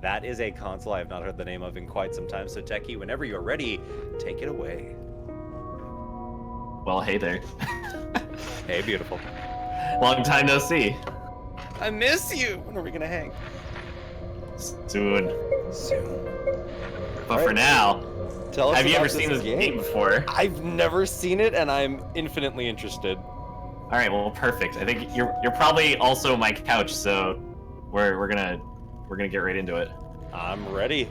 That is a console I have not heard the name of in quite some time. So Techie, whenever you're ready, take it away. Well, hey there. Hey, beautiful. Long time no see. I miss you. When are we gonna hang? Soon. Soon. But for now, tell us have you about ever seen this game before? I've never seen it, and I'm infinitely interested. All right, well, perfect. I think you're probably also my couch, so we're gonna get right into it. I'm ready.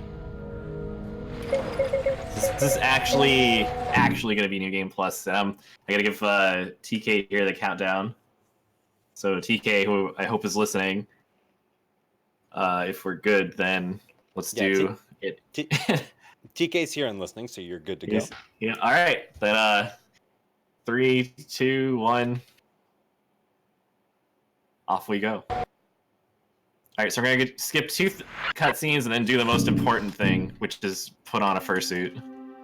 This is actually gonna be New Game Plus. I gotta give TK here the countdown. So TK, who I hope is listening, if we're good, then let's do it. TK's here and listening, so you're good to go. Yeah. All right. Then 3, 2, 1. Off we go. All right, so we're gonna skip 2 cutscenes and then do the most important thing, which is put on a fursuit.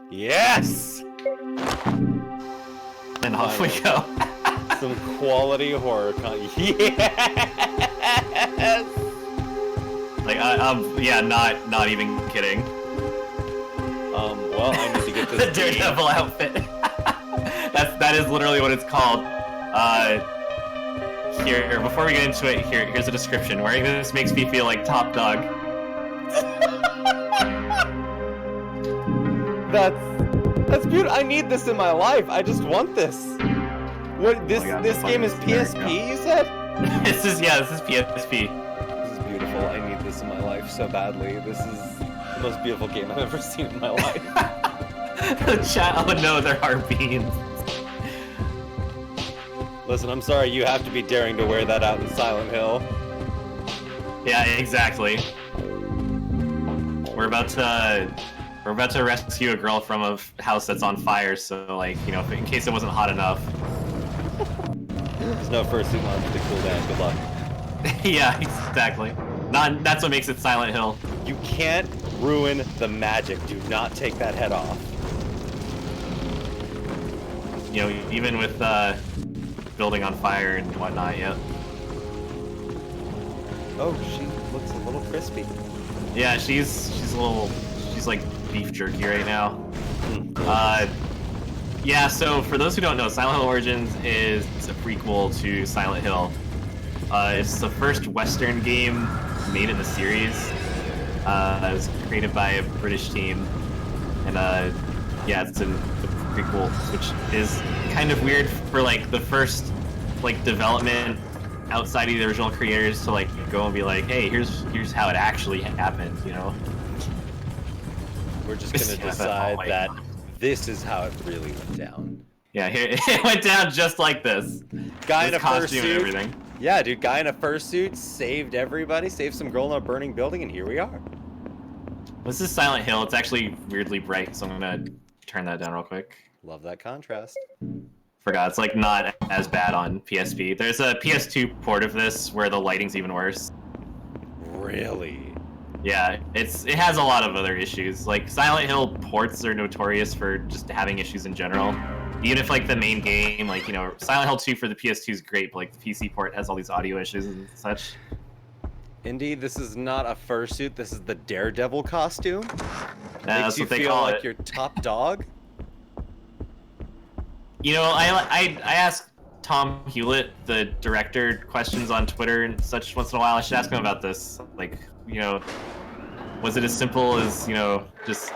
Yes. And off we go. Some quality horror Yes. Like yeah, not even kidding. Well, I need to get this. The Daredevil outfit. that is literally what it's called. Here, before we get into it, here's a description. Wearing this makes me feel like top dog. That's beautiful. I need this in my life. I just want this. What this game is PSP? You said? This is PSP. This is beautiful. I need this in my life so badly. This is the most beautiful game I've ever seen in my life. Chat. Oh no, there are beans. Listen, I'm sorry. You have to be daring to wear that out in Silent Hill. Yeah, exactly. We're about to rescue a girl from a house that's on fire. So, like, you know, in case it wasn't hot enough. There's no fursuit on to cool down. Good luck. Yeah, exactly. That's what makes it Silent Hill. You can't ruin the magic. Do not take that head off. You know, even with building on fire and whatnot. Yep. Oh, she looks a little crispy. Yeah, she's like beef jerky right now. Yeah, so for those who don't know, Silent Hill Origins is a prequel to Silent Hill. It's the first Western game made in the series. It was created by a British team, and yeah, it's the prequel, which is kind of weird for like the first like development outside of the original creators to like go and be like, hey, here's how it actually happened, you know? We're just gonna decide that this is how it really went down. Yeah, it went down just like this. Guy in a fursuit. Everything. Yeah, dude, guy in a fursuit saved everybody, saved some girl in a burning building, and here we are. This is Silent Hill. It's actually weirdly bright, so I'm gonna turn that down real quick. Love that contrast. Forgot, it's like not as bad on PSP. There's a PS2 port of this where the lighting's even worse. Really? Yeah, it has a lot of other issues. Like Silent Hill ports are notorious for just having issues in general. Even if like the main game, like, you know, Silent Hill 2 for the PS2 is great, but like the PC port has all these audio issues and such. Indeed, this is not a fursuit. This is the Daredevil costume. That's what they feel call like it. You're top dog. You know, I ask Tom Hewlett, the director, questions on Twitter and such once in a while. I should ask him about this. Like, you know, was it as simple as, you know, just,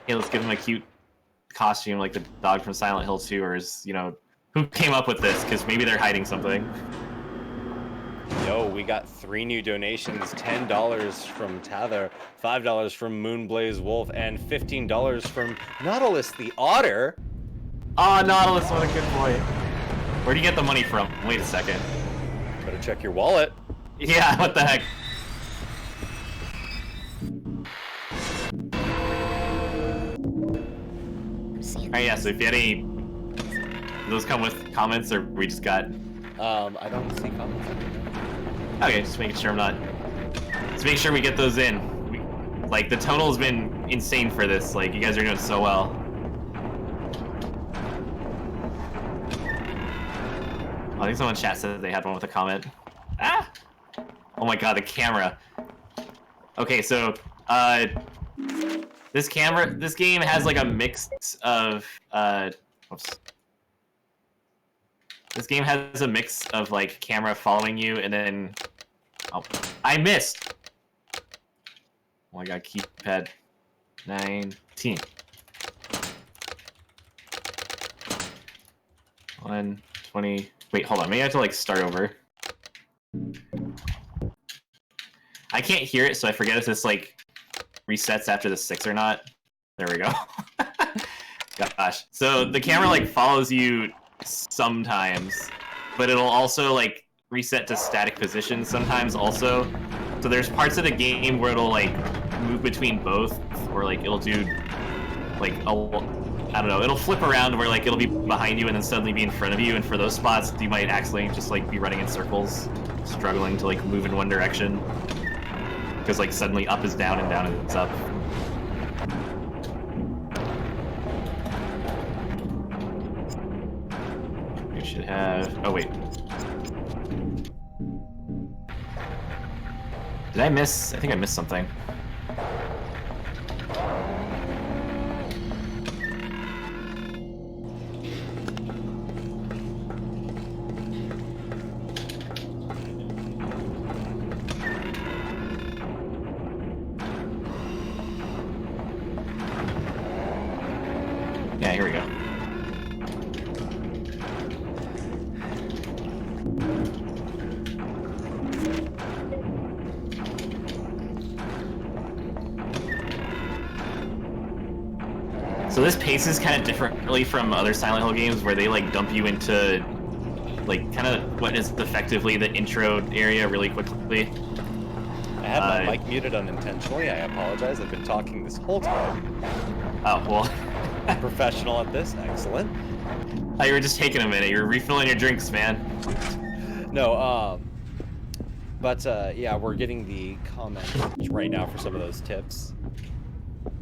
hey, let's give him a cute costume like the dog from Silent Hill 2, or is, you know, who came up with this? Because maybe they're hiding something. Yo, we got 3 new donations, $10 from Tather, $5 from Moonblaze Wolf, and $15 from Nautilus the Otter. Oh, Nautilus, what a good boy. Where do you get the money from? Wait a second. Better check your wallet. Yeah, what the heck? Alright, yeah, so if you had any... Do those come with comments, or we just got... I don't see comments. Okay, just making sure I'm not... Let's make sure we get those in. Like, the total's been insane for this. Like, you guys are doing so well. I think someone in chat said they had one with a comment. Ah! Oh my god, the camera. Okay, so this game has like a mix of whoops. This game has a mix of like camera following you and then I missed. Oh my god, keypad 19. 120. Wait, hold on. Maybe I have to like start over. I can't hear it, so I forget if this like resets after the 6 or not. There we go. Gosh. So the camera like follows you sometimes, but it'll also like reset to static position sometimes also. So there's parts of the game where it'll like move between both, or like it'll do like I don't know, it'll flip around where like it'll be behind you and then suddenly be in front of you, and for those spots you might accidentally just like be running in circles, struggling to like move in one direction. Because like suddenly up is down and down is up. We should have... Oh wait. Did I miss? I think I missed something. Yeah, here we go. So this paces kind of differently from other Silent Hill games where they like dump you into like kind of what is effectively the intro area really quickly. I had my mic muted unintentionally. I apologize. I've been talking this whole time. Oh, well. Professional at this. Excellent. Oh, you were just taking a minute. You were refilling your drinks, man. No, but yeah, we're getting the comments right now for some of those tips.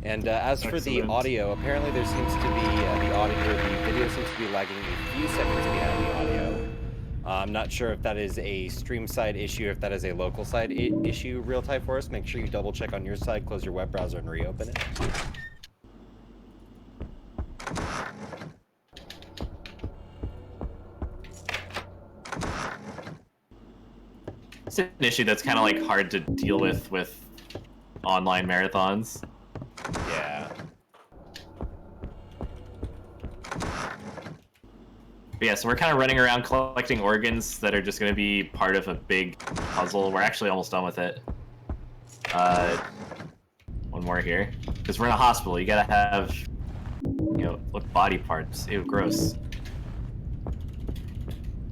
And as for the audio, apparently there seems to be the video seems to be lagging a few seconds behind the audio. I'm not sure if that is a stream side issue, if that is a local side issue real time for us. Make sure you double check on your side, close your web browser, and reopen it. It's an issue that's kind of like hard to deal with online marathons. Yeah. But yeah, so we're kind of running around collecting organs that are just going to be part of a big puzzle. We're actually almost done with it. One more here. Because we're in a hospital, you gotta have, you know, look, body parts. Ew, gross.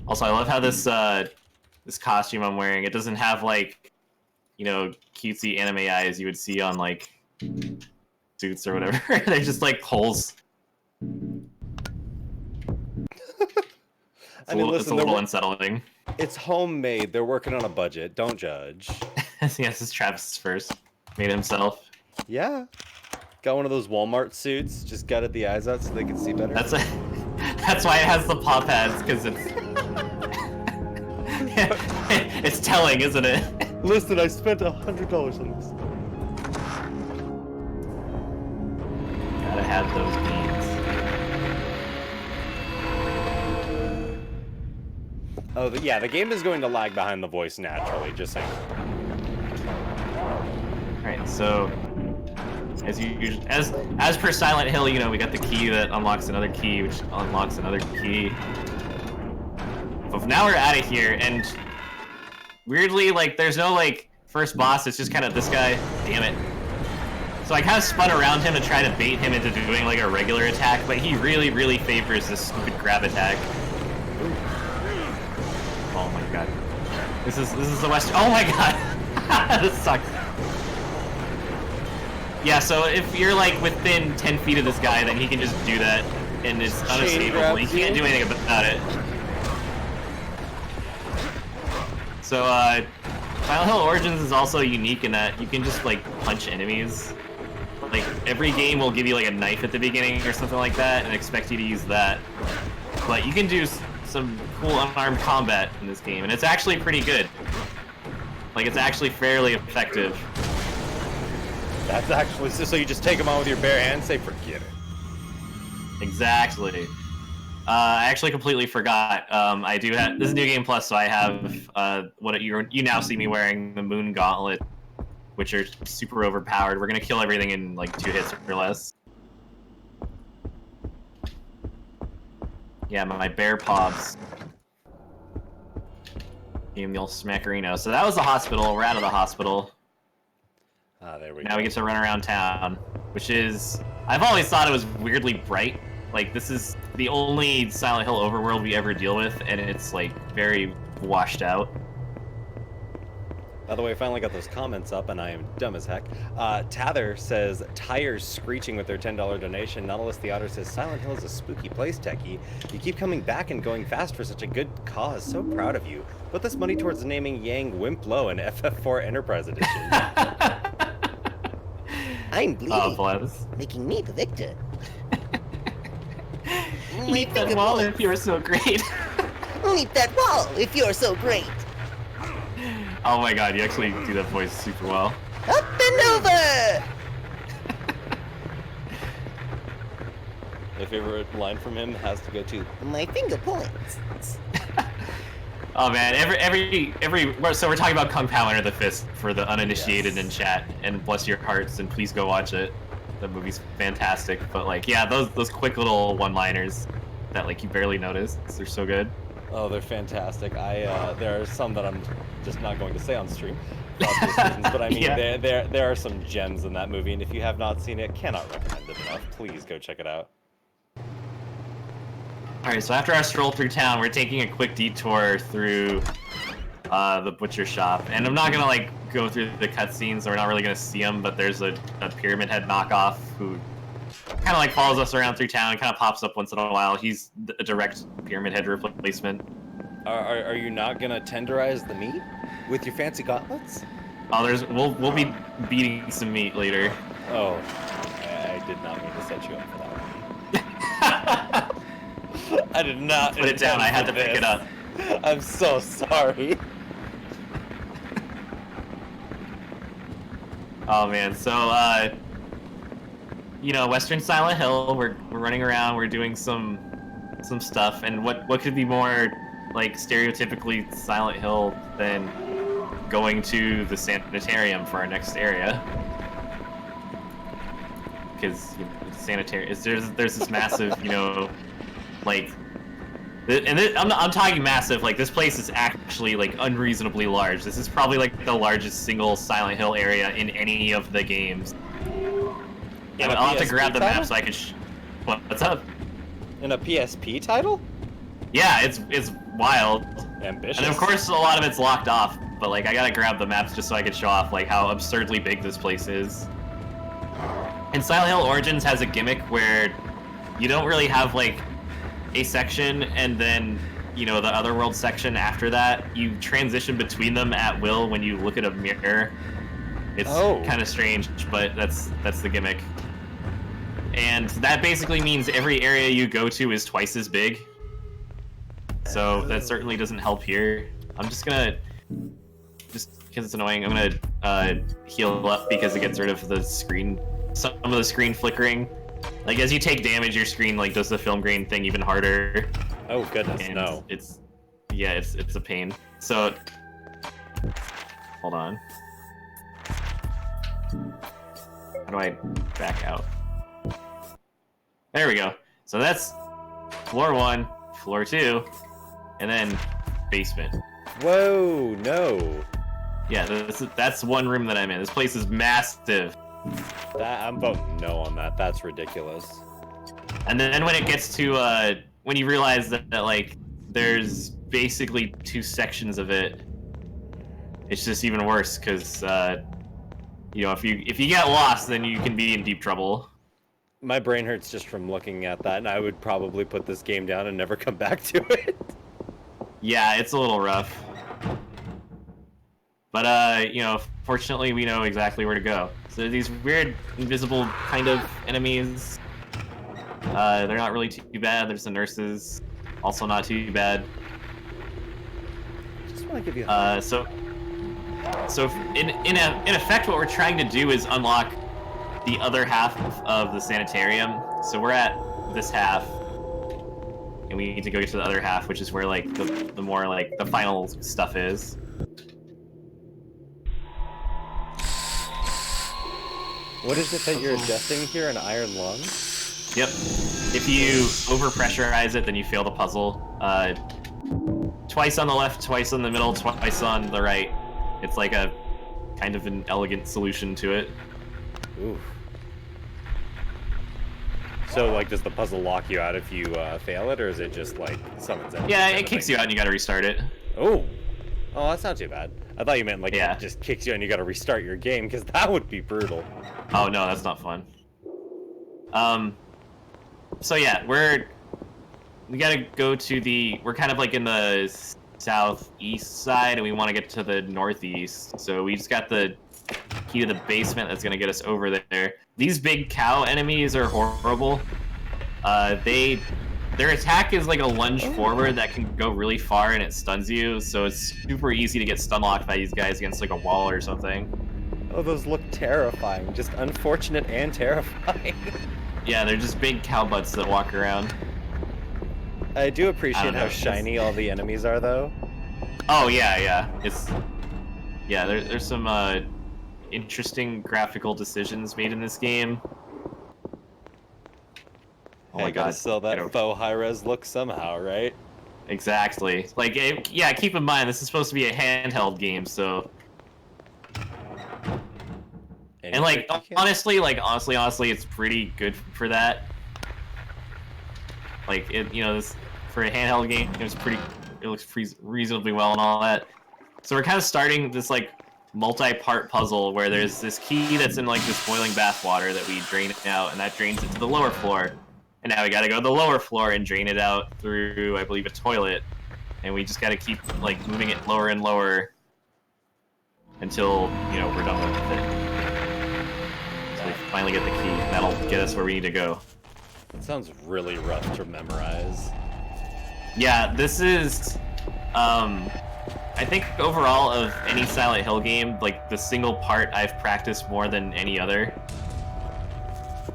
Also, I love how this, this costume I'm wearing, it doesn't have, like, you know, cutesy anime eyes you would see on, like, suits or whatever. They're just, like, holes. I mean, listen, it's a little unsettling. It's homemade. They're working on a budget. Don't judge. Yes, this is Travis's first. Made it himself. Yeah. Got one of those Walmart suits. Just gutted the eyes out so they can see better. That's why it has the paw pads, because it's... it's telling, isn't it? Listen, I spent $100 on this. Gotta have those beans. Oh, yeah, the game is going to lag behind the voice naturally, just saying. Alright, so... As per Silent Hill, you know, we got the key that unlocks another key, which unlocks another key. But now we're out of here, and... weirdly, like, there's no, like, first boss, it's just kind of this guy. Damn it. So I kind of spun around him to try to bait him into doing, like, a regular attack, but he really, really favors this stupid grab attack. Oh my god. This is the West. Oh my god! This sucks. Yeah, so if you're, like, within 10 feet of this guy, then he can just do that, and it's unescapable. He can't do anything about it. So, Silent Hill Origins is also unique in that you can just, like, punch enemies. Like, every game will give you, like, a knife at the beginning or something like that, and expect you to use that. But you can do some cool unarmed combat in this game, and it's actually pretty good. Like, it's actually fairly effective. That's actually so you just take them on with your bare hands, say forget it. Exactly. I actually completely forgot. I do have this is New Game Plus, so I have what you now see me wearing, the Moon Gauntlet, which are super overpowered. We're gonna kill everything in like 2 hits or less. Yeah, my bear pobs. Gave him the old smackerino. So that was the hospital. We're out of the hospital. There we go. Now we get to run around town, which is... I've always thought it was weirdly bright. Like, this is the only Silent Hill overworld we ever deal with, and it's, like, very washed out. By the way, I finally got those comments up, and I am dumb as heck. Tather says, tires screeching with their $10 donation. Nautilus the Otter says, Silent Hill is a spooky place, Techie. You keep coming back and going fast for such a good cause. So proud of you. Put this money towards naming Yang Wimplo an FF4 Enterprise Edition. I'm bleeding, making me the victor. Leap that wall if you're so great. Leap that wall if you're so great. Oh my god, you actually do that voice super well. Up and over! My favorite line from him has to go to My finger points. Oh man, so we're talking about Kung Pao Enter the Fist for the uninitiated in chat, and bless your hearts, and please go watch it. The movie's fantastic, but like, yeah, those quick little one-liners that like you barely notice, they're so good. Oh, they're fantastic. There are some that I'm just not going to say on stream, for obvious reasons, but I mean, Yeah. there are some gems in that movie, and if you have not seen it, cannot recommend it enough. Please go check it out. Alright, so after our stroll through town, we're taking a quick detour through the butcher shop. And I'm not gonna like go through the cutscenes, so we're not really gonna see him, but there's a Pyramid Head knockoff who kind of like follows us around through town, kind of pops up once in a while. He's a direct Pyramid Head replacement. Are you not gonna tenderize the meat with your fancy gauntlets? Oh, we'll be beating some meat later. Oh, I did not mean to set you up for that one. I did not Put it down, I had to pick it up. I'm so sorry. Oh man, so you know, Western Silent Hill, we're running around, we're doing some stuff, and what could be more like stereotypically Silent Hill than going to the sanitarium for our next area? Because you know, the sanitarium there's this massive, you know, like, and I'm talking massive. Like, this place is actually like unreasonably large. This is probably like the largest single Silent Hill area in any of the games. Yeah, I'll have to grab the map so I can. What's up? In a PSP title? Yeah, it's wild. Ambitious. And of course, a lot of it's locked off. But like, I gotta grab the maps just so I can show off like how absurdly big this place is. And Silent Hill Origins has a gimmick where you don't really have like a section and then, you know, the Otherworld section after that. You transition between them at will when you look at a mirror. It's kind of strange, but that's the gimmick. And that basically means every area you go to is twice as big. So that certainly doesn't help here. I'm just gonna, just because it's annoying, I'm gonna heal up because it gets rid of the screen, some of the screen flickering. Like, as you take damage, your screen like does the film grain thing even harder. Oh goodness, and no. It's a pain. So hold on. How do I back out? There we go. So that's floor 1, floor 2, and then basement. Whoa, no. Yeah, that's one room that I'm in. This place is massive. I'm voting no on that. That's ridiculous. And then when it gets to when you realize that like there's basically 2 sections of it, it's just even worse because you know, if you get lost, then you can be in deep trouble. My brain hurts just from looking at that, and I would probably put this game down and never come back to it. Yeah, it's a little rough. But you know, fortunately we know exactly where to go. So these weird invisible kind of enemies, they're not really too bad. There's the nurses, also not too bad. Just want to give you so in effect what we're trying to do is unlock the other half of the sanitarium. So we're at this half, and we need to go get to the other half, which is where like the more like the final stuff is. What is it that you're adjusting here? An iron lung? Yep. If you overpressurize it, then you fail the puzzle. Twice on the left, twice on the middle, twice on the right. It's like a kind of an elegant solution to it. Ooh. So, like, does the puzzle lock you out if you fail it, or is it just like summons it? Yeah, it kicks you out and you gotta restart it. Oh. Oh, that's not too bad. I thought you meant like Yeah. it just kicks you and you gotta restart your game, because that would be brutal. Oh no, that's not fun. So yeah, we gotta go to we're kind of like in the southeast side, and we want to get to the northeast. So we just got the key to the basement that's gonna get us over there. These big cow enemies are horrible. Their attack is like a lunge forward that can go really far, and it stuns you. So it's super easy to get stun locked by these guys against like a wall or something. Oh, those look terrifying. Just unfortunate and terrifying. Yeah, they're just big cow butts that walk around. I do I appreciate don't know, how it's- shiny all the enemies are, though. Oh yeah. There's some interesting graphical decisions made in this game. Oh Hey, my gotta god. sell I that don't- faux high-res look somehow, right? Exactly. Like, yeah, keep in mind, this is supposed to be a handheld game, so... And, like, honestly, it's pretty good for that. Like, this, for a handheld game, it looks reasonably well and all that. So we're kind of starting this, like, multi-part puzzle where there's this key that's in, like, this boiling bath water that we drain out, and that drains it to the lower floor. And now we gotta go to the lower floor and drain it out through, I believe, a toilet. And we just gotta keep, like, moving it lower and lower until, we're done with it. So we finally get the key. That'll get us where we need to go. It sounds really rough to memorize. Yeah, this is, I think overall of any Silent Hill game, like, the single part I've practiced more than any other.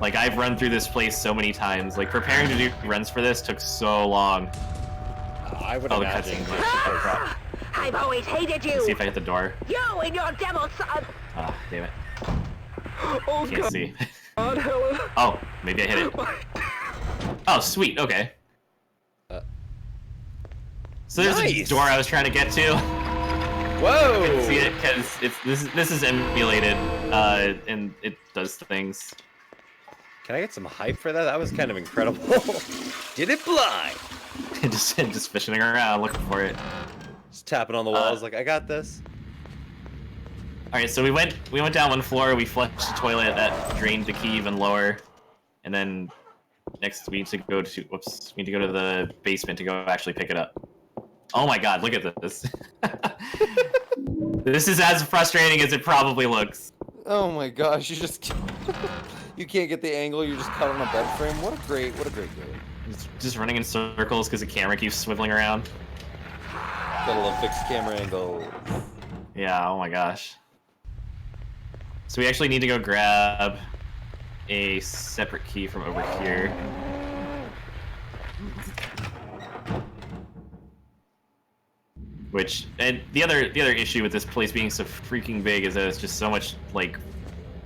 Like, I've run through this place so many times. Like, preparing to do runs for this took so long. I would Oh, the imagine. cutscene. that- I've always hated Let's see you. if I hit the door. You and your devil son. Ah, damn it. Oh Can't see. God, Helen. Oh, maybe I hit it. Oh, sweet, okay. So there's Nice. a door I was trying to get to. Whoa! See it, because this is emulated, and it does things. Can I get some hype for that? That was kind of incredible. Did it blind? just fishing around looking for it. Just tapping on the walls like, I got this. All right, so we went down one floor. We flushed the toilet that drained the key even lower, and then next we need to go to the basement to go actually pick it up. Oh my God, look at this. This is as frustrating as it probably looks. Oh my gosh, you just you can't get the angle. You're just caught on a bed frame. What a great game. Just running in circles because the camera keeps swiveling around. Gotta love fixed camera angle. Yeah, oh my gosh. So we actually need to go grab a separate key from over here. And the other issue with this place being so freaking big is that it's just so much, like,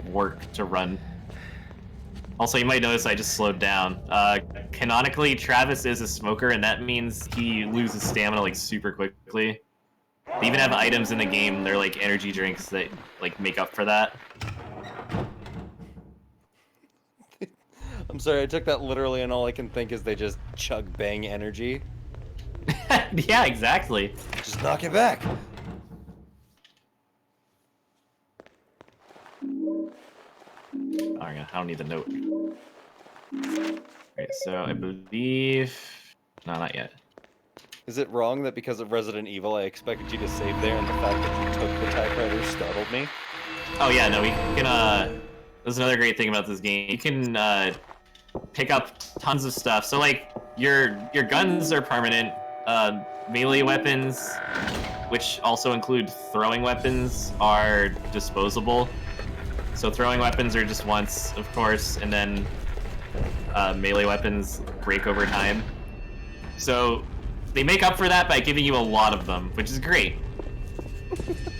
work to run. Also, you might notice I just slowed down. Canonically, Travis is a smoker, and that means he loses stamina, like, super quickly. They even have items in the game, they're like energy drinks that, like, make up for that. I'm sorry, I took that literally, and all I can think is they just chug bang energy. Yeah, exactly. Just knock it back. I don't need the note. Okay, so I believe... No, not yet. Is it wrong that because of Resident Evil, I expected you to save there, and the fact that you took the typewriter startled me? Oh yeah, no, we can, there's another great thing about this game. You can, pick up tons of stuff. So, like, your guns are permanent. Melee weapons, which also include throwing weapons, are disposable. So throwing weapons are just once, of course, and then melee weapons break over time. So they make up for that by giving you a lot of them, which is great.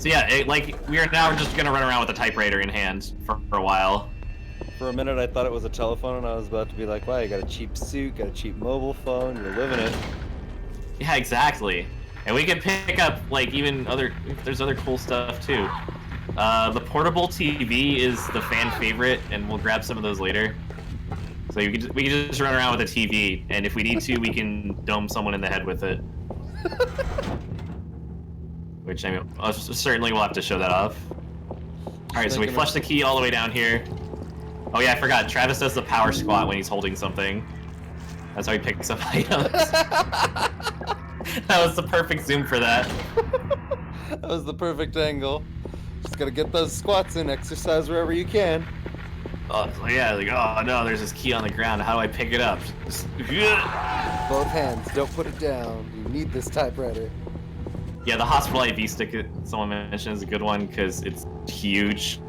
So yeah, we are now just gonna run around with a typewriter in hand for a while. For a minute, I thought it was a telephone, and I was about to be like, wow, you got a cheap suit, got a cheap mobile phone, you're living it. Yeah, exactly. And we can pick up, like, even there's other cool stuff, too. The portable TV is the fan favorite, and we'll grab some of those later. So we can just run around with a TV, and if we need to, we can dome someone in the head with it. Which, I mean, certainly we'll have to show that off. Alright, so we flush the key all the way down here. Oh yeah, I forgot. Travis does the power squat when he's holding something. That's how he picks up items. That was the perfect zoom for that. That was the perfect angle. Just gotta get those squats in, exercise wherever you can. Oh yeah, like, oh no, there's this key on the ground. How do I pick it up? Both hands, don't put it down. You need this typewriter. Yeah, the hospital IV stick someone mentioned is a good one because it's huge.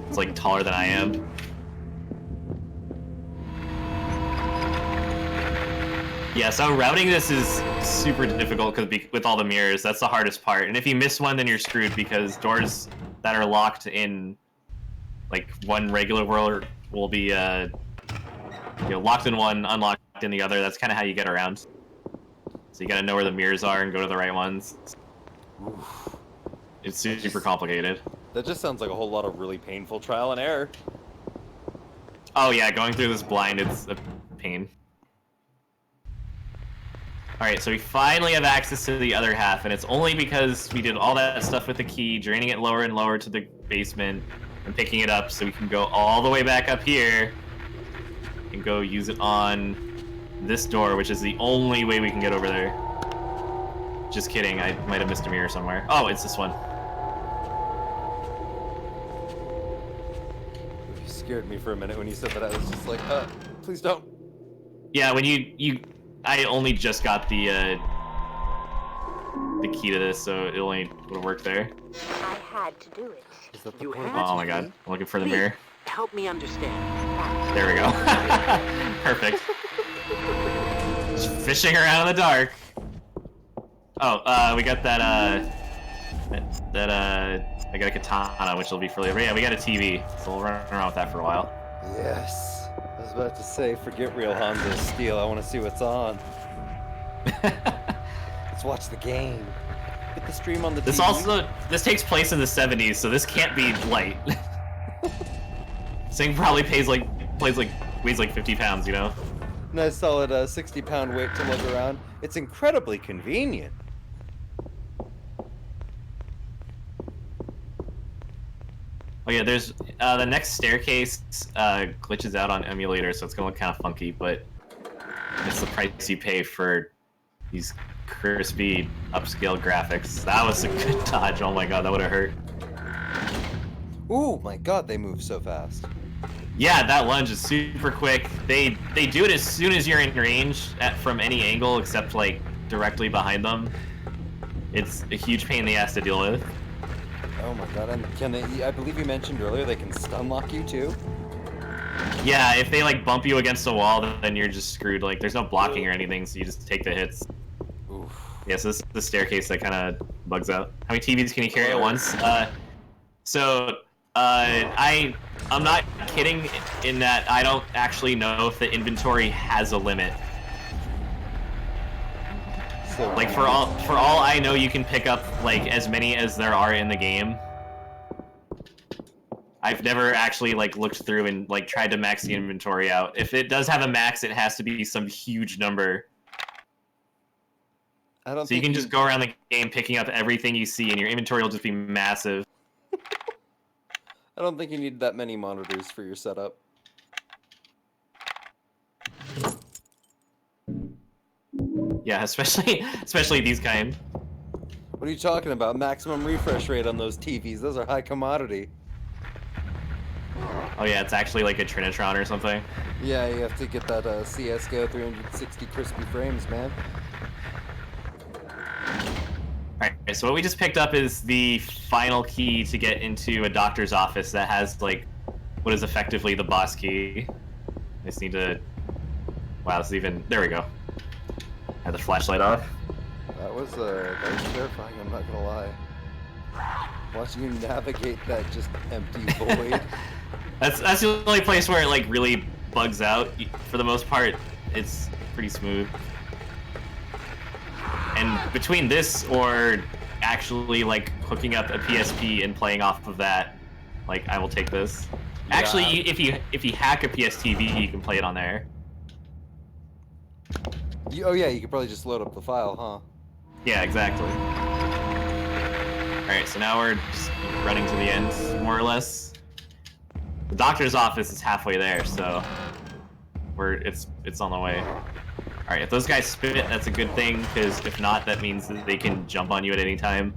It's like taller than I am. Yeah, so routing this is super difficult because with all the mirrors, that's the hardest part. And if you miss one, then you're screwed because doors that are locked in like one regular world will be locked in one, unlocked in the other. That's kind of how you get around. So you gotta know where the mirrors are and go to the right ones. Oof. It's super complicated. That just sounds like a whole lot of really painful trial and error. Oh yeah, going through this blind, it's a pain. Alright, so we finally have access to the other half, and it's only because we did all that stuff with the key, draining it lower and lower to the basement, and picking it up so we can go all the way back up here and go use it on this door, which is the only way we can get over there. Just kidding, I might have missed a mirror somewhere. Oh, it's this one. You scared me for a minute when you said that. I was just like, please don't. Yeah, when I only just got the key to this, so it only would have worked there. I had to do it. Is that the You point? had Oh my god, I'm looking for the Please, mirror. help me understand. There we go. Perfect. Just fishing around in the dark. Oh, we got that, I got a katana, which will be for later. Yeah, we got a TV, so we'll run around with that for a while. Yes. I was about to say, forget real Hanzo Steel. I want to see what's on. Let's watch the game. Get the stream on the TV. This takes place in the 70s, so this can't be light. This thing probably weighs like 50 pounds, you know? Nice solid 60-pound weight to look around. It's incredibly convenient. Oh yeah, there's the next staircase glitches out on emulator, so it's gonna look kind of funky, but it's the price you pay for these crispy upscale graphics. That was a good dodge. Oh my god, that would have hurt. Ooh, my god, they move so fast. Yeah, that lunge is super quick. They do it as soon as you're in range from any angle except like directly behind them. It's a huge pain in the ass to deal with. Oh my god, and can they, I believe you mentioned earlier, they can stun lock you too? Yeah, if they like bump you against a wall, then you're just screwed. Like, there's no blocking or anything, so you just take the hits. Oof. Yeah, so this is the staircase that kind of bugs out. How many TVs can you carry at once? I'm not kidding in that I don't actually know if the inventory has a limit. So Like for all I know, you can pick up like as many as there are in the game. I've never actually like looked through and like tried to max the inventory out. If it does have a max, it has to be some huge number. I don't So you think can just go around the game picking up everything you see, and your inventory will just be massive. I don't think you need that many monitors for your setup. Yeah, especially these kind. What are you talking about? Maximum refresh rate on those TVs. Those are high commodity. Oh yeah, it's actually like a Trinitron or something. Yeah, you have to get that CSGO 360 crispy frames, man. Alright, so what we just picked up is the final key to get into a doctor's office that has, like, what is effectively the boss key. I just need to... Wow, this is even... There we go. I had the flashlight off. That was terrifying, I'm not gonna lie. Watching you navigate that just empty void. That's the only place where it, like, really bugs out. For the most part, it's pretty smooth. And between this or actually, like, hooking up a PSP and playing off of that, like, I will take this. Yeah. Actually, if you hack a PSTV, you can play it on there. Oh yeah, you could probably just load up the file, huh? Yeah, exactly. Alright, so now we're just running to the end, more or less. The doctor's office is halfway there, so it's on the way. Alright, if those guys spit, that's a good thing, because if not, that means that they can jump on you at any time.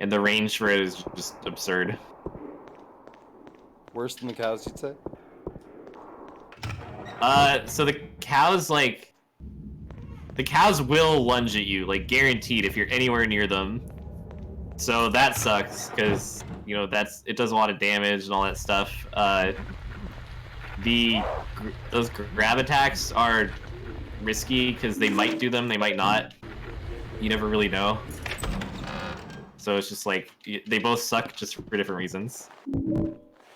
And the range for it is just absurd. Worse than the cows, you'd say? So the cows, like... The cows will lunge at you, like, guaranteed, if you're anywhere near them. So that sucks, because, you know, it does a lot of damage and all that stuff. Those grab attacks are risky, because they might do them, they might not. You never really know. So it's just like, they both suck just for different reasons.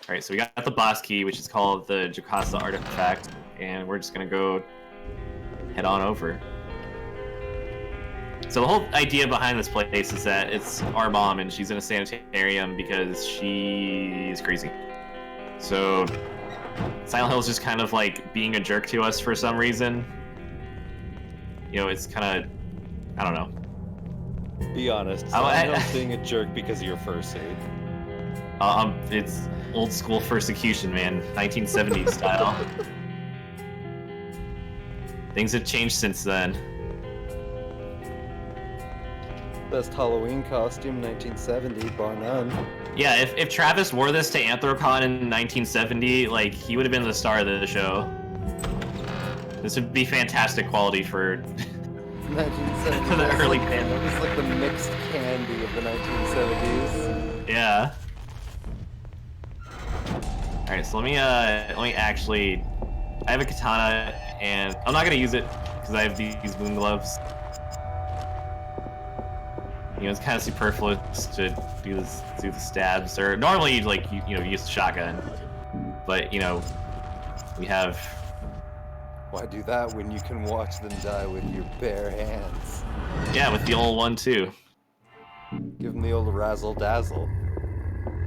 Alright, so we got the boss key, which is called the Jocasta artifact, and we're just gonna go head on over. So the whole idea behind this place is that it's our mom and she's in a sanitarium because she's crazy. So Silent Hill is just kind of like being a jerk to us for some reason. You know, it's kind of, I don't know. Be honest, Silent Hill's being a jerk because of your first aid. It's old school persecution, man. 1970s style. Things have changed since then. Best Halloween costume, 1970, bar none. Yeah, if Travis wore this to Anthrocon in 1970, like, he would have been the star of the show. This would be fantastic quality for 1970. for the early fandom. It's like the mixed candy of the 1970s. Yeah. Alright, so let me actually... I have a katana, and I'm not gonna use it, because I have these moon gloves. You know, it's kind of superfluous to do the stabs, or normally you'd like you know use the shotgun, but you know we have. Why do that when you can watch them die with your bare hands? Yeah, with the old one too. Give them the old razzle dazzle.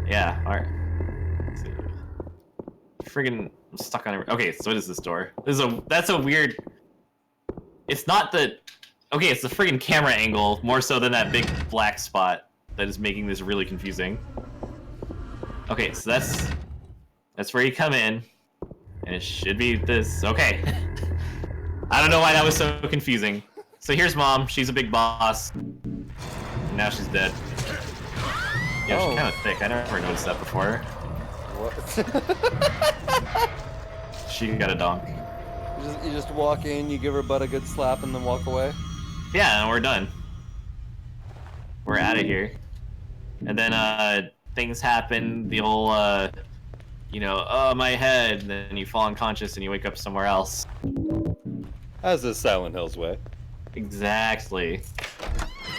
Yeah, all right. Friggin', I'm stuck on it. Okay, so what is this door? That's a weird. It's not the. Okay, it's the friggin' camera angle, more so than that big black spot that is making this really confusing. Okay, so that's where you come in, and it should be this. Okay. I don't know why that was so confusing. So here's Mom, she's a big boss. And now she's dead. Yeah, she's kind of thick, I never noticed that before. What? She got a donk. You just walk in, you give her butt a good slap, and then walk away? Yeah, and we're done. We're out of here. And then, things happen, the old, you know, oh, my head, and then you fall unconscious and you wake up somewhere else. As is Silent Hill's way. Exactly.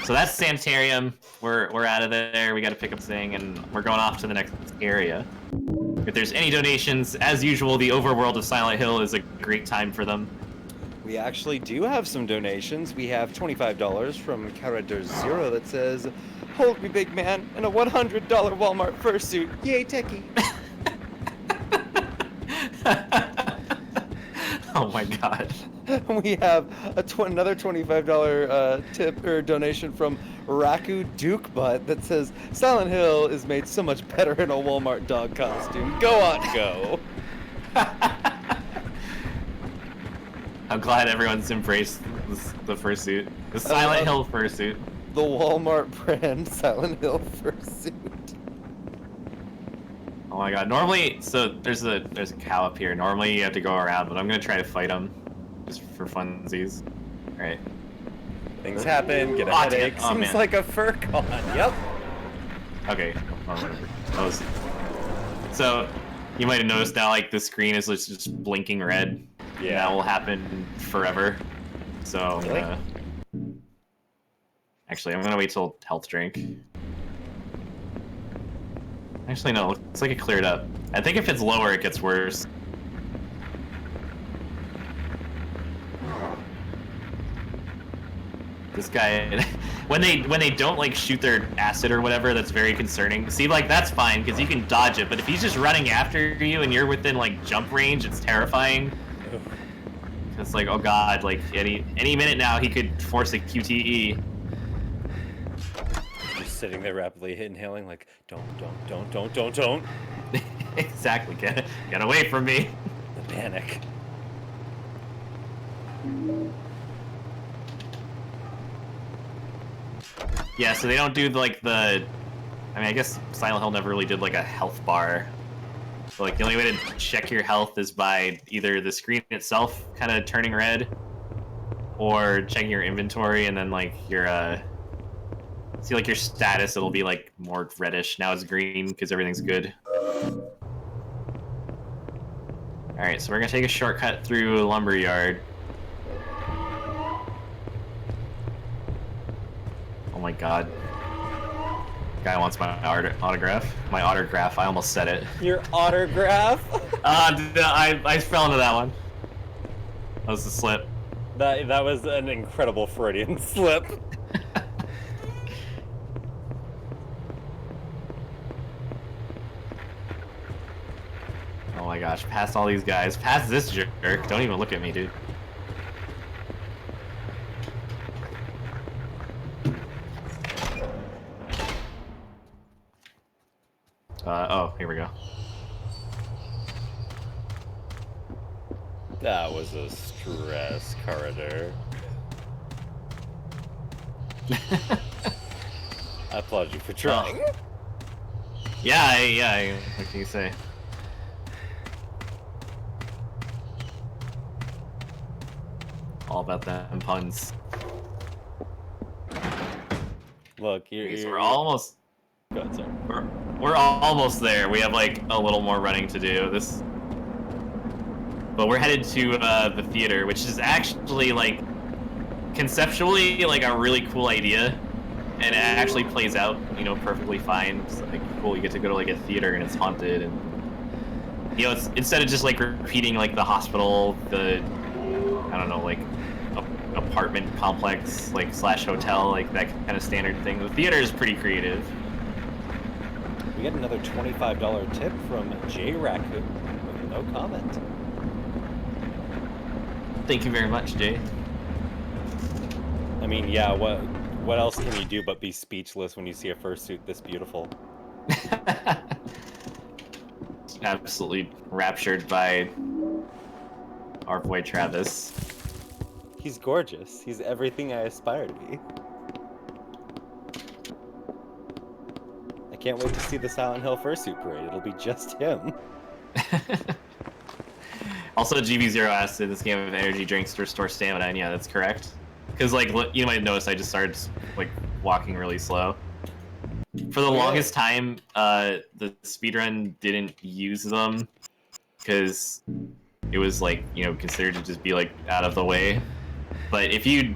So that's Sanitarium. We're out of there, we gotta pick up this thing, and we're going off to the next area. If there's any donations, as usual, the overworld of Silent Hill is a great time for them. We actually do have some donations. We have $25 from Character Zero that says, "Hold me, big man, in a $100 Walmart fursuit. Yay, techie." Oh my god. We have another $25 tip or donation from Raku Duke Butt that says, "Silent Hill is made so much better in a Walmart dog costume. Go on, go." I'm glad everyone's embraced the fursuit. The Silent Hill fursuit. The Walmart brand Silent Hill fursuit. Oh my god. Normally, so there's a cow up here. Normally you have to go around, but I'm gonna try to fight him. Just for funsies. Alright. Things happen, get a Oh, headache. damn. Oh, Seems man. like a fur con. Yep. Okay. Oh, whatever. So, you might have noticed now, like, the screen is just blinking red. Yeah. That will happen forever. So, I'm Really? gonna... Actually, I'm gonna wait till health drink. Actually, no. Looks like it cleared up. I think if it's lower, it gets worse. This guy, when they don't like shoot their acid or whatever, that's very concerning. See, like that's fine because you can dodge it, but if he's just running after you and you're within like jump range, it's terrifying. It's like, oh god, like any minute now he could force a QTE. Just sitting there rapidly inhaling, like don't. Exactly, get away from me. The panic. Yeah, so they don't do like the. I mean, I guess Silent Hill never really did like a health bar. So, like the only way to check your health is by either the screen itself kind of turning red, or checking your inventory and then like your see like your status. It'll be like more reddish. Now it's green because everything's good. All right, so we're gonna take a shortcut through a lumberyard. Oh my god. Guy wants my autograph. My autograph, I almost said it. Your autograph? I fell into that one. That was a slip. That was an incredible Freudian slip. Oh my gosh, past all these guys. Past this jerk. Don't even look at me, dude. Oh, here we go. That was a stress corridor. I applaud you for trying. Oh. Yeah, what can you say? All about them puns. Look, So we're almost... Go ahead, sir. We're almost there. We have like a little more running to do. But we're headed to the theater, which is actually like conceptually like a really cool idea, and it actually plays out, you know, perfectly fine. It's like cool. You get to go to like a theater and it's haunted, and you know, it's instead of just like repeating like the hospital, the I don't know, like apartment complex like / hotel, like that kind of standard thing. The theater is pretty creative. We got another $25 tip from J Raccoon with no comment. Thank you very much, Jay. I mean, yeah, what else can you do but be speechless when you see a fursuit this beautiful? Absolutely raptured by our boy Travis. He's gorgeous. He's everything I aspire to be. I can't wait to see the Silent Hill fursuit parade. It'll be just him. Also, GB0 asked in this game of energy drinks to restore stamina, and yeah, that's correct. Because, like, you might notice I just started, like, walking really slow. For the longest time, the speedrun didn't use them, because it was, like, you know, considered to just be, like, out of the way. But if you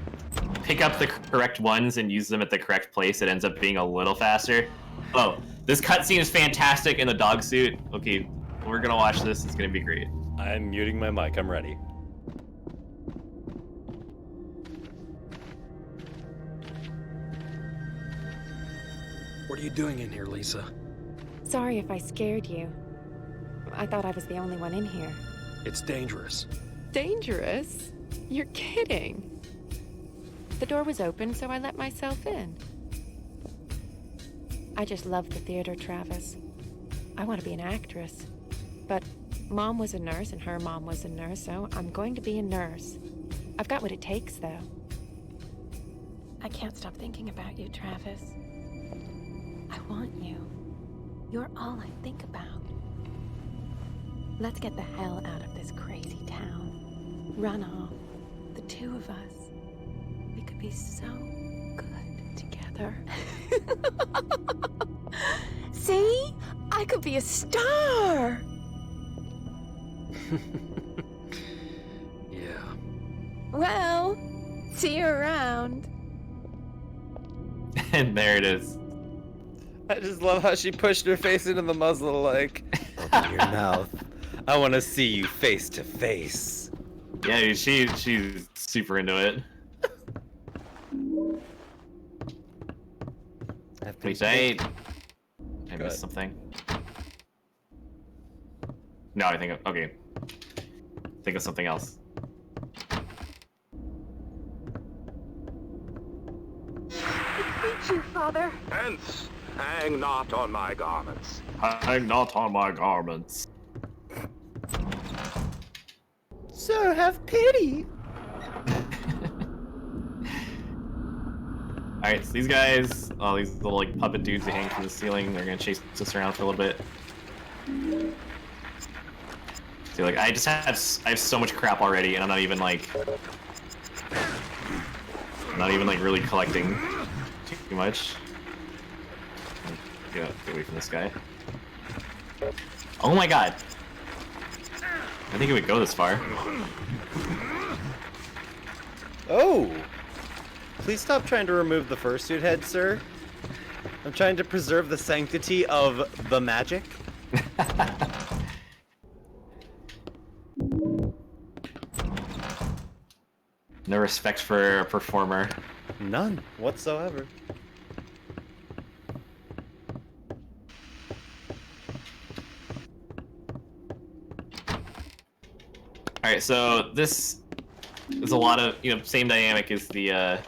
pick up the correct ones and use them at the correct place, it ends up being a little faster. Oh, this cutscene is fantastic in the dog suit. Okay, we're gonna watch this. It's gonna be great. I'm muting my mic. I'm ready. What are you doing in here, Lisa? Sorry if I scared you. I thought I was the only one in here. It's dangerous. Dangerous? You're kidding. The door was open, so I let myself in. I just love the theater, Travis. I want to be an actress. But Mom was a nurse and her mom was a nurse, so I'm going to be a nurse. I've got what it takes, though. I can't stop thinking about you, Travis. I want you. You're all I think about. Let's get the hell out of this crazy town. Run off. The two of us. We could be so good together. See? I could be a star! Yeah. Well, see you around. And there it is. I just love how she pushed her face into the muzzle like, open your mouth. I want to see you face to face. Yeah, dude, she's super into it. Wait, I missed something. No, I think okay. Think of something else. Beat you, Father. Hence, hang not on my garments. Hang not on my garments. Sir, have pity. Alright, so these guys, oh, these little like puppet dudes that hang from the ceiling, they're gonna chase us around for a little bit. See, like, I have so much crap already, and I'm not even like really collecting too much. Get away from this guy. Oh my god! I think it would go this far. Oh! Please stop trying to remove the fursuit head, sir. I'm trying to preserve the sanctity of the magic. No respect for a performer. None whatsoever. Alright, so this is a lot of, same dynamic as the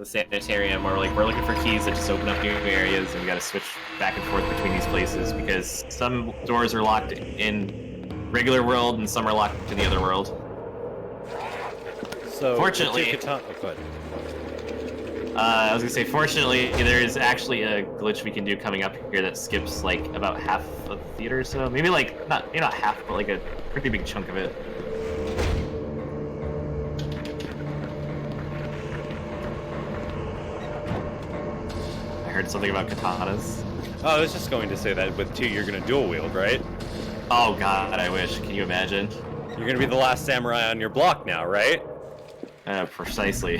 sanitarium, where we're looking for keys that just open up new areas, and we gotta switch back and forth between these places, because some doors are locked in regular world, and some are locked in the other world. So, fortunately, I was gonna say, fortunately, there is actually a glitch we can do coming up here that skips like about half of the theater or so. Maybe like not half, but like a pretty big chunk of it. I heard something about katanas. Oh, I was just going to say that with 2 you're gonna dual wield, right? Oh god, I wish. Can you imagine? You're gonna be the last samurai on your block now, right? Precisely.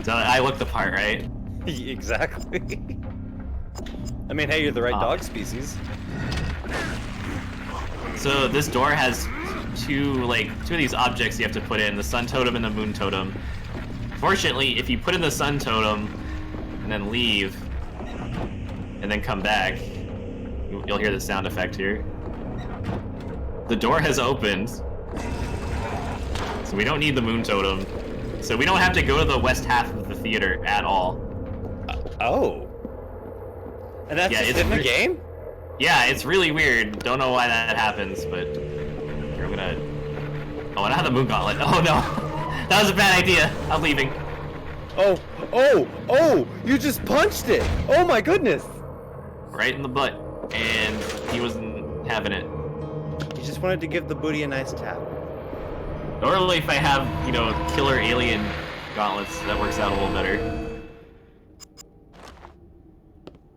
So I look the part, right? Exactly. I mean, hey, you're the right dog species. So this door has two of these objects you have to put in, the sun totem and the moon totem. Fortunately, if you put in the sun totem and then leave and then come back, you'll hear the sound effect here. The door has opened, so we don't need the moon totem. So we don't have to go to the west half of the theater at all. Oh. And that's just in the game? Yeah, it's really weird. Don't know why that happens, but here, I'm gonna... Oh, and I have the moon gauntlet. Oh no! That was a bad idea. I'm leaving. Oh! You just punched it! Oh my goodness! Right in the butt. And he wasn't having it. You just wanted to give the booty a nice tap. Normally, if I have, killer alien gauntlets, that works out a little better.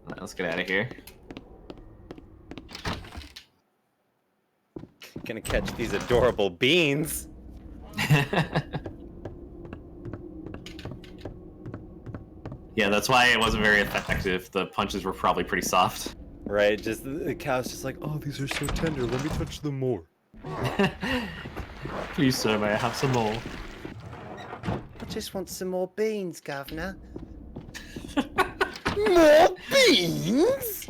Alright, let's get out of here. Gonna catch these adorable beans. Yeah, that's why it wasn't very effective. The punches were probably pretty soft. Right, just the cow's just like, oh, these are so tender, let me touch them more. Please, sir, may I have some more? I just want some more beans, Governor. More beans?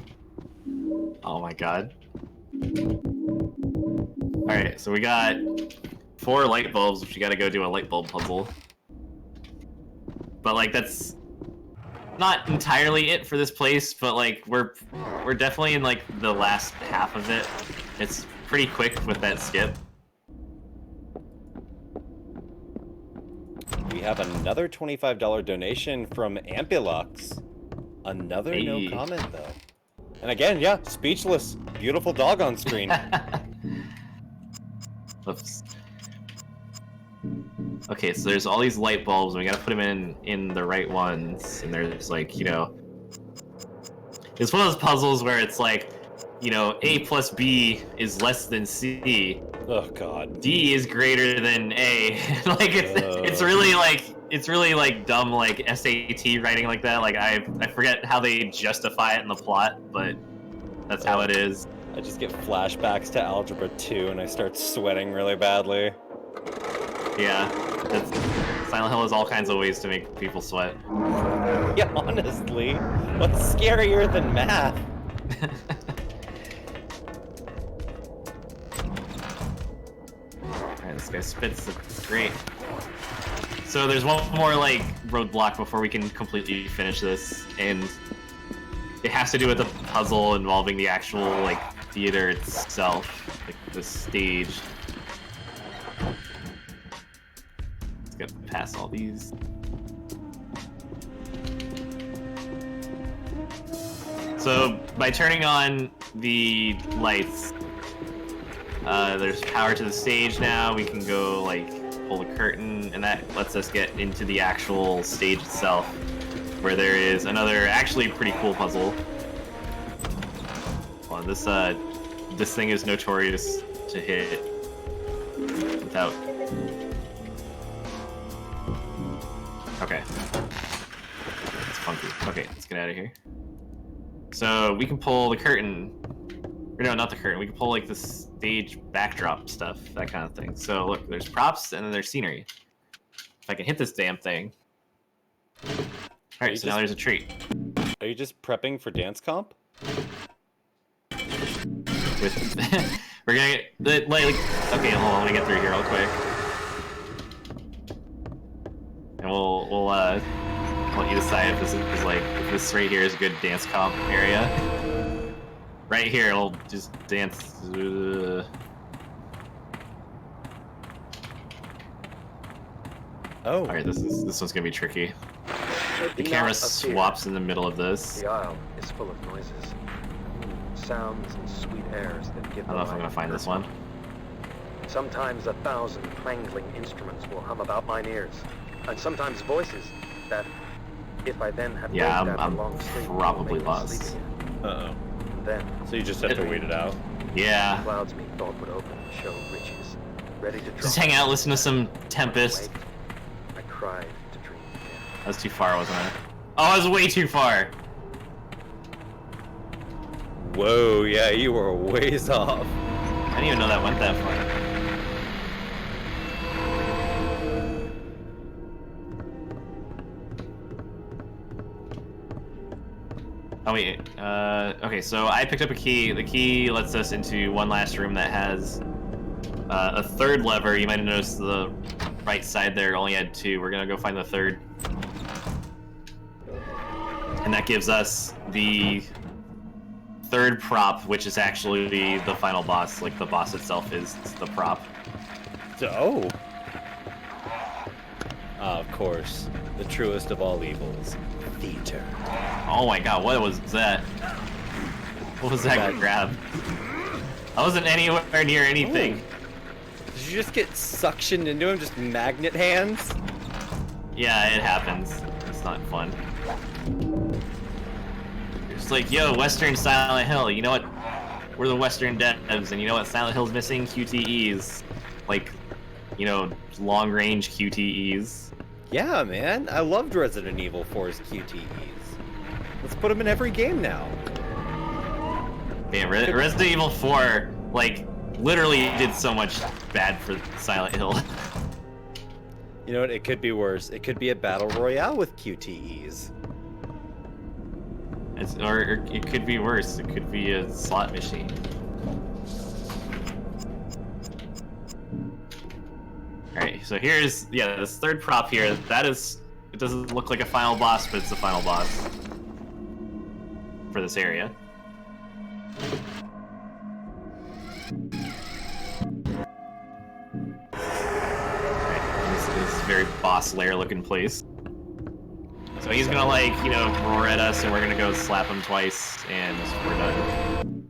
Oh my god. Alright, so we got 4 light bulbs, which you gotta go do a light bulb puzzle. But, that's not entirely it for this place, but, we're definitely in, the last half of it. It's pretty quick with that skip. We have another $25 donation from Ambulux. Another no comment, though. And again, yeah, speechless. Beautiful dog on screen. Oops. Okay, so there's all these light bulbs, and we gotta put them in the right ones. And there's like, you know, it's one of those puzzles where it's like, you know, A plus B is less than C. Oh God. D is greater than A. Like it's really like dumb like SAT writing like that. Like I forget how they justify it in the plot, but that's how it is. I just get flashbacks to Algebra 2 and I start sweating really badly. Yeah, Silent Hill has all kinds of ways to make people sweat. Yeah, honestly, what's scarier than math? Alright, this guy spits. It's great. So there's one more like roadblock before we can completely finish this, and it has to do with a puzzle involving the actual like theater itself, like the stage. Let's get past all these. So by turning on the lights, there's power to the stage now. We can go like pull the curtain, and that lets us get into the actual stage itself, where there is another actually pretty cool puzzle. Well, this thing is notorious to hit without. Okay, it's funky. Okay, let's get out of here. So we can pull the curtain. Or no, not the curtain. We can pull like the stage backdrop stuff, that kind of thing. So look, there's props and then there's scenery. If I can hit this damn thing. Alright, so now there's a tree. Are you just prepping for dance comp? With we're gonna get like okay, hold on, let me get through here real quick. And we'll let you decide if this is like if this right here is a good dance comp area. Right here, it'll just dance. Oh. Alright, this one's gonna be tricky. The camera swaps in the middle of this. The aisle is full of noises, sounds and sweet airs that give. I don't know if I'm gonna find this one. Sometimes 1,000 clangling instruments will hum about mine ears, and sometimes voices that, if I then have I'm long sleep, probably will make me lost. sleep again. Uh-oh. Then, So you just have to wait it out? Yeah. clouds me thought would open and show riches, ready to drop. Just hang out, listen to some Tempest. I cried to dream again. That was too far, wasn't it? Oh, I was way too far. Whoa, yeah, you were ways off. I didn't even know that went that far. Oh wait, okay, so I picked up a key. The key lets us into one last room that has a third lever. You might have noticed the right side there only had two. We're gonna go find the third. And that gives us the third prop, which is actually the final boss. Like, the boss itself is the prop. Oh. Of course, the truest of all evils, theater. Oh my god, what was that? What was that grab? I wasn't anywhere near anything. Ooh. Did you just get suctioned into him, just magnet hands? Yeah, it happens. It's not fun. It's like, yo, Western Silent Hill, you know what? We're the Western devs, and you know what Silent Hill's missing? QTEs. Like, you know, long-range QTEs. Yeah, man. I loved Resident Evil 4's QTEs. Let's put them in every game now. Damn, Resident Evil 4, like, literally did so much bad for Silent Hill. You know what? It could be worse. It could be a battle royale with QTEs. Or it could be worse. It could be a slot machine. Alright, so here's, yeah, this third prop here. That is, it doesn't look like a final boss, but it's the final boss for this area. This is a very boss lair looking place. So he's gonna, like, you know, roar at us, and we're gonna go slap him twice, and we're done.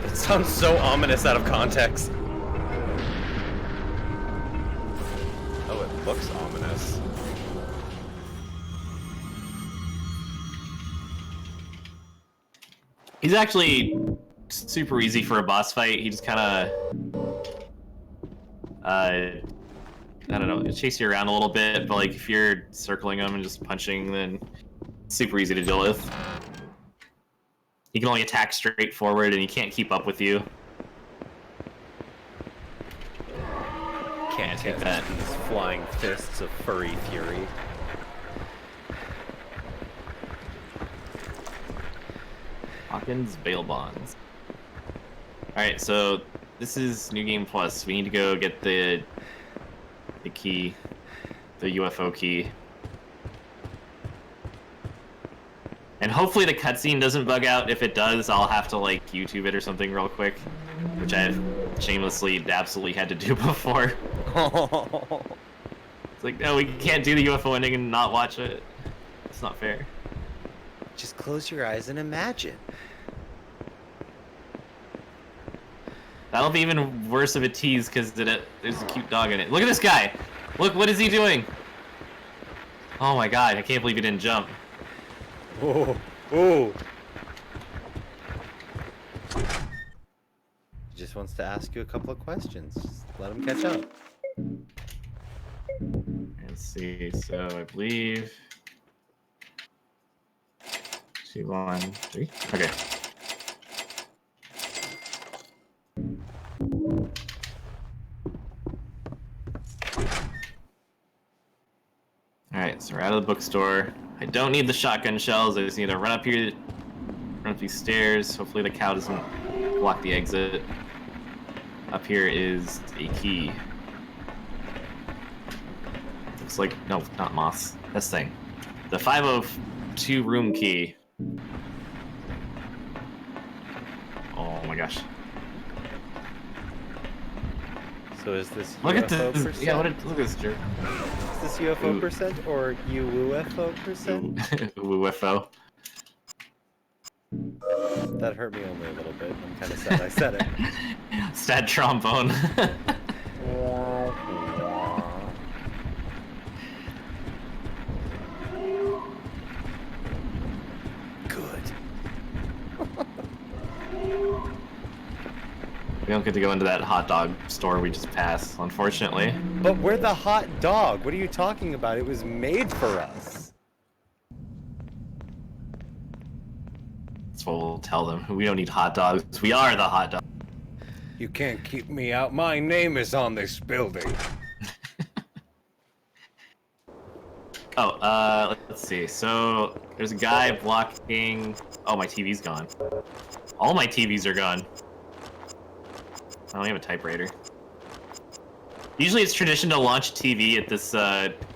It sounds so ominous out of context. looks ominous. He's actually super easy for a boss fight. He just kind of, I don't know, chase you around a little bit, but like if you're circling him and just punching, then it's super easy to deal with. He can only attack straight forward, and he can't keep up with you. Can't hit that. These flying fists of furry fury. Hawkins bail bonds. Alright, so this is New Game Plus. We need to go get the key, the UFO key. And hopefully the cutscene doesn't bug out. If it does, I'll have to like YouTube it or something real quick, which I've shamelessly absolutely had to do before. It's like, no, we can't do the UFO ending and not watch it. It's not fair. Just close your eyes and imagine. That'll be even worse of a tease because there's a cute dog in it. Look at this guy! Look, what is he doing? Oh my god, I can't believe he didn't jump. Oh, oh. He just wants to ask you a couple of questions. Just let him catch up. Let's see, so I believe... 2, 1, 3? Okay. Alright, so we're out of the bookstore. I don't need the shotgun shells, I just need to run up here, run up these stairs. Hopefully the cow doesn't block the exit. Up here is a key. Looks like, no, not moths. This thing. The 502 room key. Oh my gosh. So is this Look UFO at this, percent? yeah, look at this jerk. Is this UFO percent or UFO percent? UFO. That hurt me only a little bit. I'm kind of sad I said it. Sad trombone. Good. We don't get to go into that hot dog store we just passed, unfortunately. But we're the hot dog. What are you talking about? It was made for us. That's what we'll tell them. We don't need hot dogs. We are the hot dog. You can't keep me out. My name is on this building. Oh, let's see. So, there's a guy blocking... Oh, my TV's gone. All my TVs are gone. I only have a typewriter. Usually it's tradition to launch a TV at this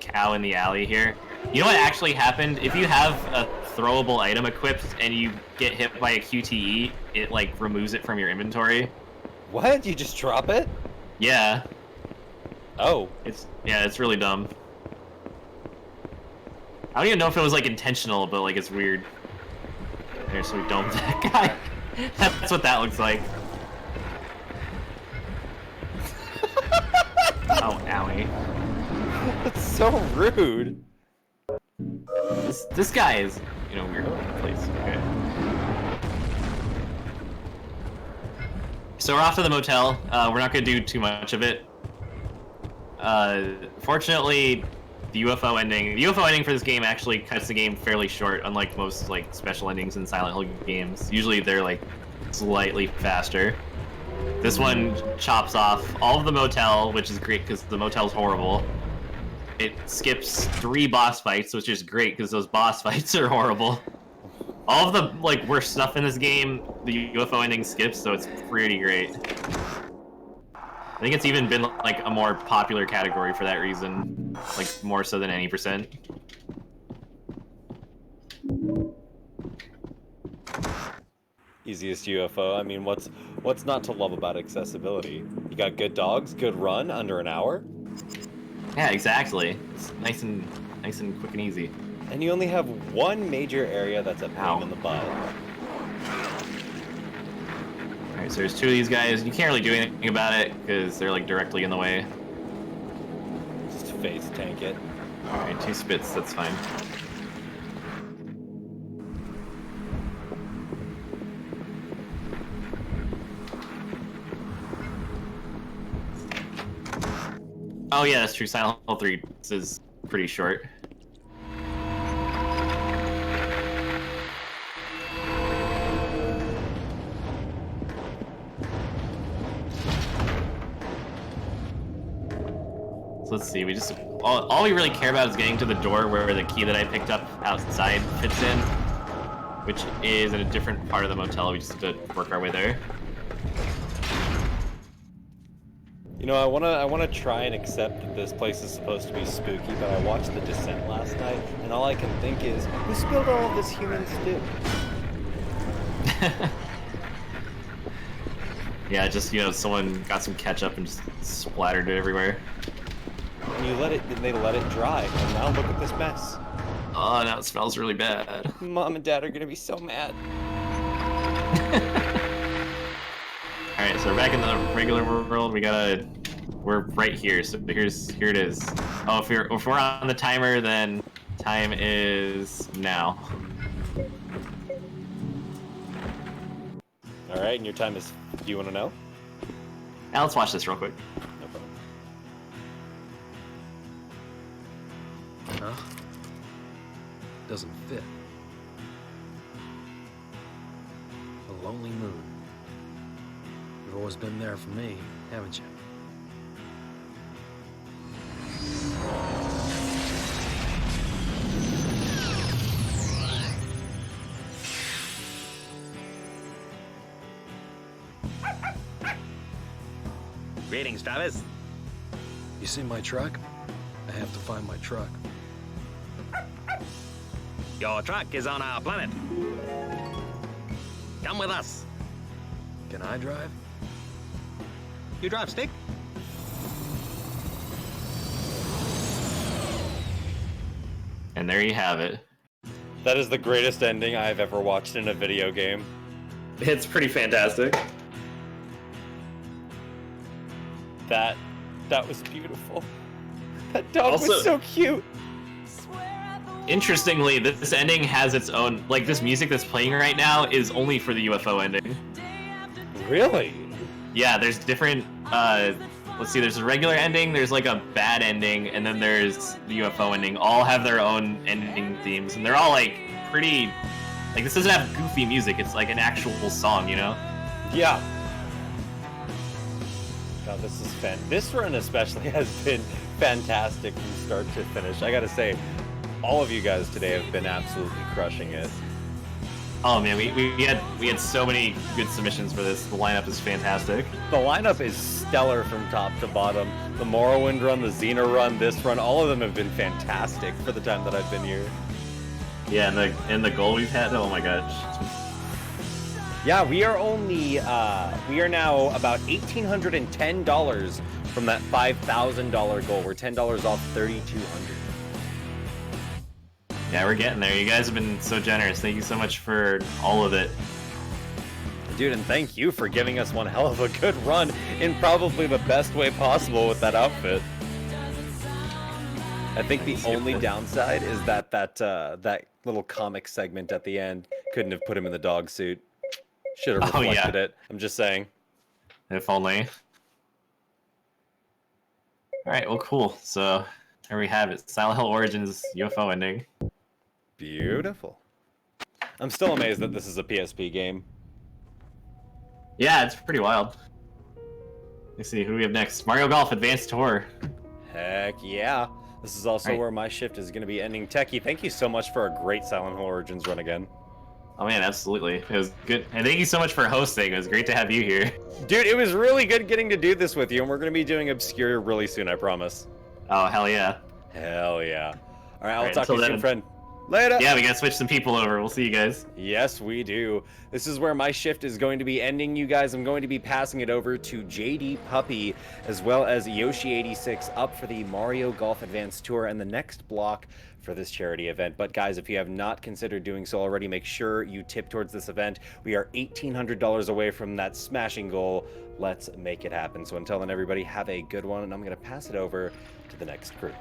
cow in the alley here. You know what actually happened? If you have a throwable item equipped and you get hit by a QTE, it like removes it from your inventory. What? You just drop it? Yeah. Oh. It's really dumb. I don't even know if it was like intentional, but like it's weird. There, so we domed that guy. That's what that looks like. Oh, owie. That's so rude. This guy is, you know, weird place. Okay. So we're off to the motel. We're not gonna do too much of it. Fortunately, the UFO ending for this game actually cuts the game fairly short, unlike most like special endings in Silent Hill games. Usually they're like slightly faster. This one chops off all of the motel, which is great because the motel's horrible. It skips 3 boss fights, which is great because those boss fights are horrible. All of the like worst stuff in this game, the UFO ending skips, so it's pretty great. I think it's even been like a more popular category for that reason, like more so than any percent. Easiest UFO. I mean, what's not to love about accessibility? You got good dogs, good run, under an hour. Yeah, exactly. It's nice and quick and easy. And you only have one major area that's a pain in the butt. Alright, so there's 2 of these guys. You can't really do anything about it because they're like directly in the way. Just face tank it. Alright, 2 spits, that's fine. Oh yeah, that's true. Silent Hill 3 is pretty short. So let's see, we just all we really care about is getting to the door where the key that I picked up outside fits in, which is in a different part of the motel. We just have to work our way there. You know, I wanna try and accept that this place is supposed to be spooky, but I watched The Descent last night, and all I can think is, who spilled all of this human stew? Yeah, just, you know, someone got some ketchup and just splattered it everywhere. And they let it dry, and now look at this mess. Oh, now it smells really bad. Mom and Dad are gonna be so mad. Alright, so we're back in the regular world. We're right here, so here it is. Oh, if we're on the timer, then time is now. Alright, and your time is, do you wanna know? Now let's watch this real quick. No problem. Huh? Doesn't fit. A lonely moon. You've always been there for me, haven't you? Greetings, Travis. You see my truck? I have to find my truck. Your truck is on our planet. Come with us. Can I drive? You drive, Stick? And there you have it. That is the greatest ending I've ever watched in a video game. It's pretty fantastic. That was beautiful. That dog was so cute. Interestingly, this ending has its own, like, this music that's playing right now is only for the UFO ending. Really? Yeah, there's different, let's see, there's a regular ending, there's like a bad ending, and then there's the UFO ending. All have their own ending themes, and they're all like pretty, like, this doesn't have goofy music, it's like an actual song, you know? Yeah. God, this is this run especially has been fantastic from start to finish. I gotta say, all of you guys today have been absolutely crushing it. Oh man, we had so many good submissions for this. The lineup is fantastic. The lineup is stellar from top to bottom. The Morrowind run, the Xena run, this run, all of them have been fantastic for the time that I've been here. Yeah, and the goal we've had, oh my gosh. Yeah, we are only, we are now about $1,810 from that $5,000 goal. We're $10 off $3,200. Yeah, we're getting there. You guys have been so generous. Thank you so much for all of it. Dude, and thank you for giving us one hell of a good run in probably the best way possible with that outfit. I think the only downside is that that little comic segment at the end couldn't have put him in the dog suit. Should have reflected it. I'm just saying. If only. Alright, well, cool. So, there we have it. Silent Hill Origins UFO ending. Beautiful. I'm still amazed that this is a PSP game. Yeah, it's pretty wild. Let's see, who do we have next? Mario Golf Advanced Tour. Heck yeah. This is also Right. where my shift is going to be ending. Techie, thank you so much for a great Silent Hill Origins run again. Oh man, absolutely. It was good. And thank you so much for hosting. It was great to have you here. Dude, it was really good getting to do this with you, and we're going to be doing Obscure really soon, I promise. Oh, hell yeah. Hell yeah. All right, I'll Alright, talk to you until soon, then. friend. Later! Yeah, we gotta switch some people over. We'll see you guys. Yes, we do. This is where my shift is going to be ending, you guys. I'm going to be passing it over to JD Puppy, as well as Yoshi86 up for the Mario Golf Advanced Tour and the next block for this charity event. But guys, if you have not considered doing so already, make sure you tip towards this event. We are $1,800 away from that smashing goal. Let's make it happen. So until then, everybody, have a good one, and I'm going to pass it over to the next crew.